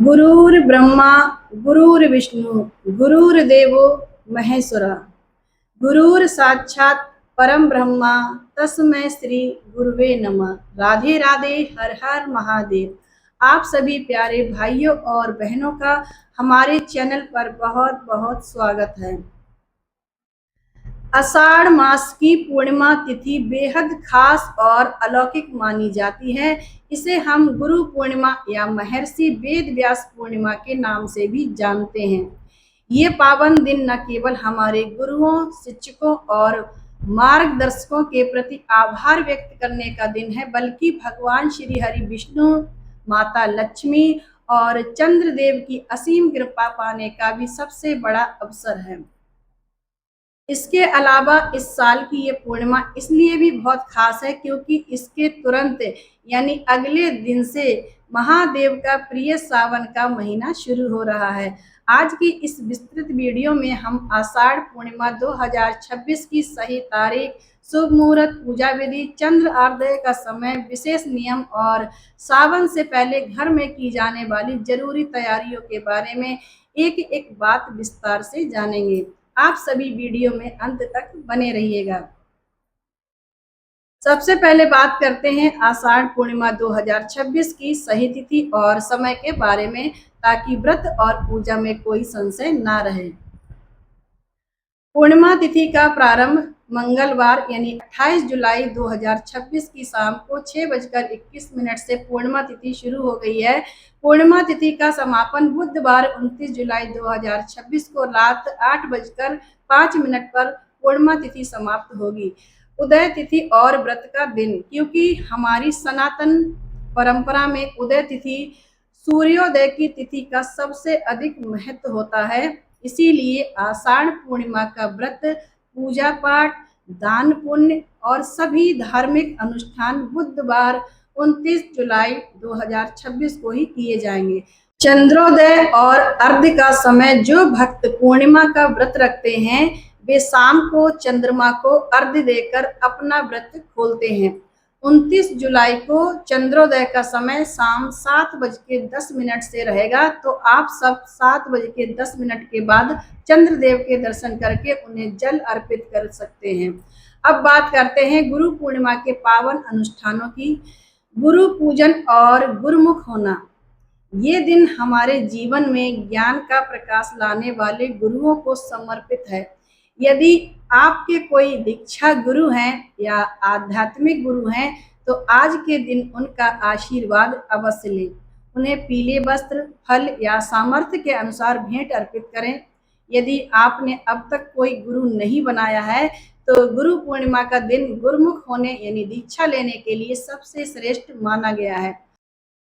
गुरुर्ब्रह्मा गुरुर्विष्णु गुरुर्देवो महेश्वरा गुरुर साक्षात परम ब्रह्मा तस्मै श्री गुरुवे नमः। राधे राधे, हर हर महादेव। आप सभी प्यारे भाइयों और बहनों का हमारे चैनल पर बहुत बहुत स्वागत है। आषाढ़ मास की पूर्णिमा तिथि बेहद खास और अलौकिक मानी जाती है। इसे हम गुरु पूर्णिमा या महर्षि वेद व्यास पूर्णिमा के नाम से भी जानते हैं। ये पावन दिन न केवल हमारे गुरुओं, शिक्षकों और मार्गदर्शकों के प्रति आभार व्यक्त करने का दिन है, बल्कि भगवान श्री हरि विष्णु, माता लक्ष्मी और चंद्रदेव की असीम कृपा पाने का भी सबसे बड़ा अवसर है। इसके अलावा इस साल की ये पूर्णिमा इसलिए भी बहुत खास है क्योंकि इसके तुरंत यानी अगले दिन से महादेव का प्रिय सावन का महीना शुरू हो रहा है। आज की इस विस्तृत वीडियो में हम आषाढ़ पूर्णिमा 2026 की सही तारीख, शुभ मुहूर्त, पूजा विधि, चंद्र आर्दय का समय, विशेष नियम और सावन से पहले घर में की जाने वाली जरूरी तैयारियों के बारे में एक एक बात विस्तार से जानेंगे। आप सभी वीडियो में अंत तक बने रहिएगा। सबसे पहले बात करते हैं आषाढ़ पूर्णिमा 2026 की सही तिथि और समय के बारे में, ताकि व्रत और पूजा में कोई संशय ना रहे। पूर्णिमा तिथि का प्रारंभ मंगलवार यानी 28 जुलाई 2026 की शाम को 6:21 से पूर्णिमा तिथि शुरू हो गई है। पूर्णिमा तिथि का समापन बुधवार 29 जुलाई 2026 को रात 8:05 पर पूर्णिमा तिथि समाप्त होगी। उदय तिथि और व्रत का दिन, क्योंकि हमारी सनातन परंपरा में उदय तिथि सूर्योदय की तिथि का सबसे अधिक महत्व होता है, इसीलिए आषाढ़ पूर्णिमा का व्रत, पूजा पाठ, दान पुण्य और सभी धार्मिक अनुष्ठान बुधवार 29 जुलाई 2026 को ही किए जाएंगे। चंद्रोदय और अर्घ्य का समय, जो भक्त पूर्णिमा का व्रत रखते हैं वे शाम को चंद्रमा को अर्घ्य देकर अपना व्रत खोलते हैं। 29 जुलाई को चंद्रोदय का समय शाम 7:10 से रहेगा, तो आप सब 7:10 के बाद चंद्रदेव के दर्शन करके उन्हें जल अर्पित कर सकते हैं। अब बात करते हैं गुरु पूर्णिमा के पावन अनुष्ठानों की। गुरु पूजन और गुरुमुख होना, ये दिन हमारे जीवन में ज्ञान का प्रकाश लाने वाले गुरुओं को समर्पित है। यदि आपके कोई दीक्षा गुरु हैं या आध्यात्मिक गुरु हैं तो आज के दिन उनका आशीर्वाद अवश्य लें। उन्हें पीले वस्त्र, फल या सामर्थ्य के अनुसार भेंट अर्पित करें। यदि आपने अब तक कोई गुरु नहीं बनाया है तो गुरु पूर्णिमा का दिन गुरुमुख होने यानी दीक्षा लेने के लिए सबसे श्रेष्ठ माना गया है।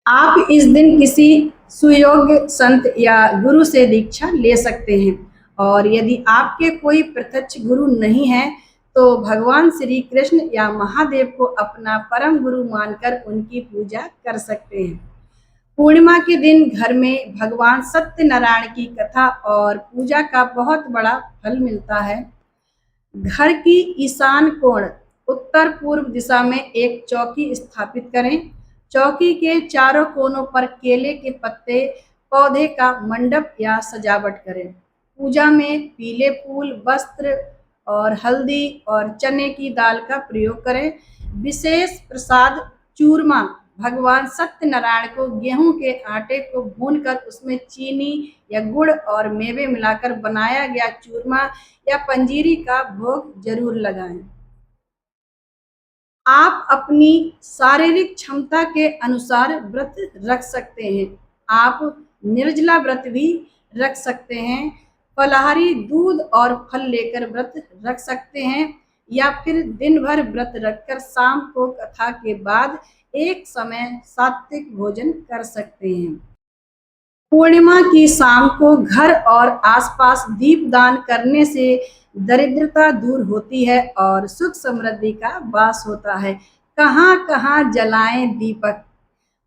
आप इस दिन किसी सुयोग्य संत या गुरु से दीक्षा ले सकते हैं, और यदि आपके कोई प्रत्यक्ष गुरु नहीं है तो भगवान श्री कृष्ण या महादेव को अपना परम गुरु मानकर उनकी पूजा कर सकते हैं। पूर्णिमा के दिन घर में भगवान सत्यनारायण की कथा और पूजा का बहुत बड़ा फल मिलता है। घर की ईशान कोण उत्तर पूर्व दिशा में एक चौकी स्थापित करें। चौकी के चारों कोनों पर केले के पत्ते, पौधे का मंडप या सजावट करें। पूजा में पीले फूल, वस्त्र और हल्दी और चने की दाल का प्रयोग करें। विशेष प्रसाद चूरमा, भगवान सत्यनारायण को गेहूं के आटे को भूनकर उसमें चीनी या गुड़ और मेवे मिलाकर बनाया गया चूरमा या पंजीरी का भोग जरूर लगाएं। आप अपनी शारीरिक क्षमता के अनुसार व्रत रख सकते हैं। आप निर्जला व्रत भी रख सकते हैं, फलाहारी दूध और फल लेकर व्रत रख सकते हैं, या फिर दिन भर व्रत रखकर शाम को कथा के बाद एक समय सात्विक भोजन कर सकते हैं। पूर्णिमा की शाम को घर और आसपास दीपदान करने से दरिद्रता दूर होती है और सुख समृद्धि का वास होता है। कहाँ कहाँ जलाएं दीपक।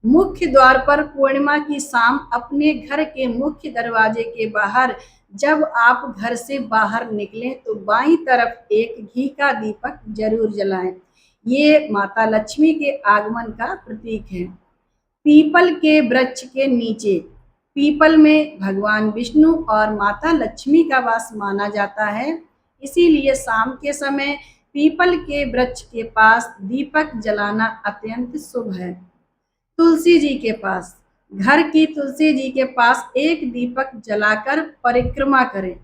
मुख्य द्वार पर पूर्णिमा की शाम अपने घर के मुख्य दरवाजे के बाहर जब आप घर से बाहर निकलें तो बाईं तरफ एक घी का दीपक जरूर जलाएं। ये माता लक्ष्मी के आगमन का प्रतीक है। पीपल के वृक्ष के नीचे पीपल में भगवान विष्णु और माता लक्ष्मी का वास माना जाता है। इसीलिए शाम के समय पीपल के वृक्ष के पास दीपक जलाना अत्यंत शुभ है। तुलसी जी के पास, घर की तुलसी जी के पास एक दीपक जलाकर परिक्रमा करें।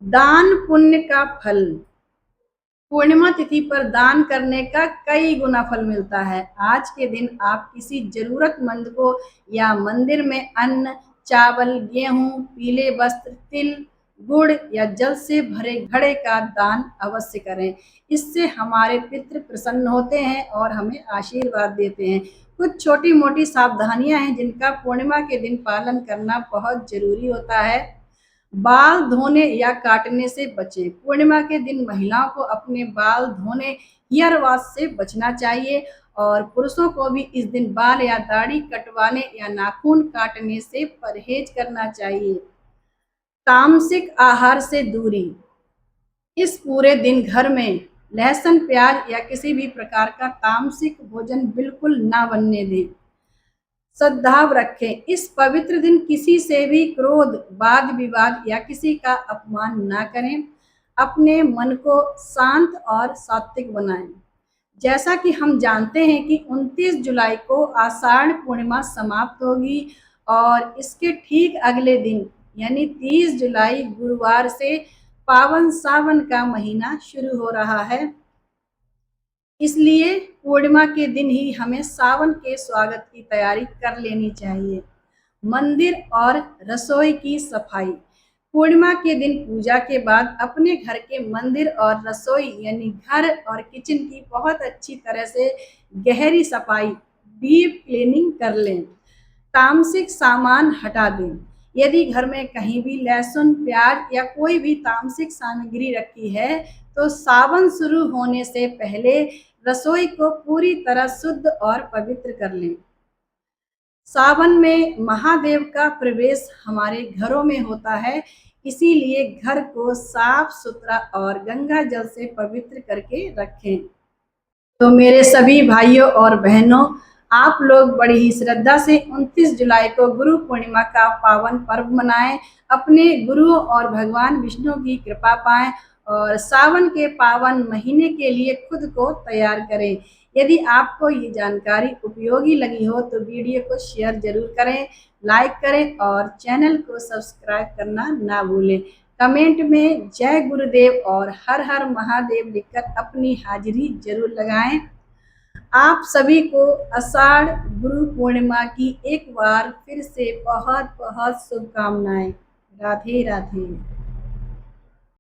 दान पुण्य का फल। पूर्णिमा तिथि पर दान करने का कई गुना फल मिलता है। आज के दिन आप किसी जरूरतमंद को या मंदिर में अन्न, चावल, गेहूं, पीले वस्त्र, तिल, गुड़ या जल से भरे घड़े का दान अवश्य करें। इससे हमारे पितृ प्रसन्न होते हैं और हमें आशीर्वाद देते हैं। कुछ छोटी मोटी सावधानियां हैं जिनका पूर्णिमा के दिन पालन करना बहुत जरूरी होता है। बाल धोने या काटने से बचें। पूर्णिमा के दिन महिलाओं को अपने बाल धोने, हेयर वॉश से बचना चाहिए और पुरुषों को भी इस दिन बाल या दाढ़ी कटवाने या नाखून काटने से परहेज करना चाहिए। तामसिक आहार से दूरी। इस पूरे दिन घर में लहसुन, प्याज या किसी भी प्रकार का तामसिक भोजन बिल्कुल ना बनने दें। सद्भाव रखें। इस पवित्र दिन किसी से भी क्रोध, वाद विवाद या किसी का अपमान ना करें। अपने मन को शांत और सात्विक बनाएं। जैसा कि हम जानते हैं कि 29 जुलाई को आषाढ़ पूर्णिमा समाप्त होगी और इसके ठीक अगले दिन यानी 30 जुलाई गुरुवार से पावन सावन का महीना शुरू हो रहा है। इसलिए पूर्णिमा के दिन ही हमें सावन के स्वागत की तैयारी कर लेनी चाहिए। मंदिर और रसोई की सफाई। पूर्णिमा के दिन पूजा के बाद अपने घर के मंदिर और रसोई यानी घर और किचन की बहुत अच्छी तरह से गहरी सफाई, डीप क्लीनिंग कर लें। तामसिक सामान हटा दें। यदि घर में कहीं भी लहसुन, प्याज या कोई भी तामसिक सामग्री रखी है तो सावन शुरू होने से पहले रसोई को पूरी तरह शुद्ध और पवित्र कर लें। सावन में महादेव का प्रवेश हमारे घरों में होता है, इसीलिए घर को साफ सुथरा और गंगा जल से पवित्र करके रखें। तो मेरे सभी भाइयों और बहनों, आप लोग बड़ी ही श्रद्धा से 29 जुलाई को गुरु पूर्णिमा का पावन पर्व मनाएं, अपने गुरुओं और भगवान विष्णु की कृपा पाएं और सावन के पावन महीने के लिए खुद को तैयार करें। यदि आपको ये जानकारी उपयोगी लगी हो तो वीडियो को शेयर जरूर करें, लाइक करें और चैनल को सब्सक्राइब करना ना भूलें। कमेंट में जय गुरुदेव और हर हर महादेव लिखकर अपनी हाजिरी जरूर लगाएं। आप सभी को आषाढ़ गुरु पूर्णिमा की एक बार फिर से बहुत बहुत शुभकामनाएं। राधे राधे।